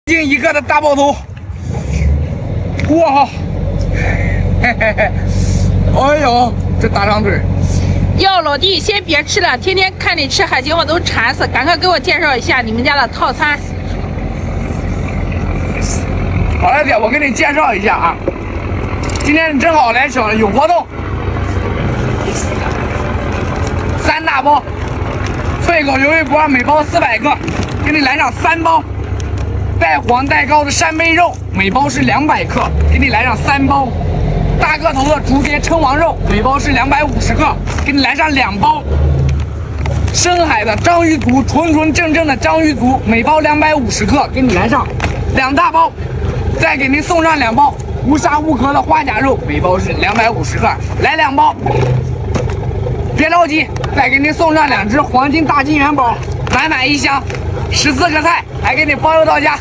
另一个的大爆头，哇，嘿嘿嘿，哎呦，这大长腿！哟，老弟，先别吃了，天天看你吃海鲜我都馋死，赶快给我介绍一下你们家的套餐。好了，姐，我给你介绍一下啊，今天正好来省有活动，3大包，脆口鱿鱼脖每包400克，给你来上3包。带黄带膏的扇贝肉，每包是200克，给你来上3包；大个头的竹节称王肉，每包是250克，给你来上2包；深海的章鱼足，纯正的章鱼足，每包250克，给你来上2大包；再给您送上2包无沙无壳的花甲肉，每包是250克，来2包。别着急，再给您送上2只黄金大金元宝，满1箱，14个菜，还给你包邮到家。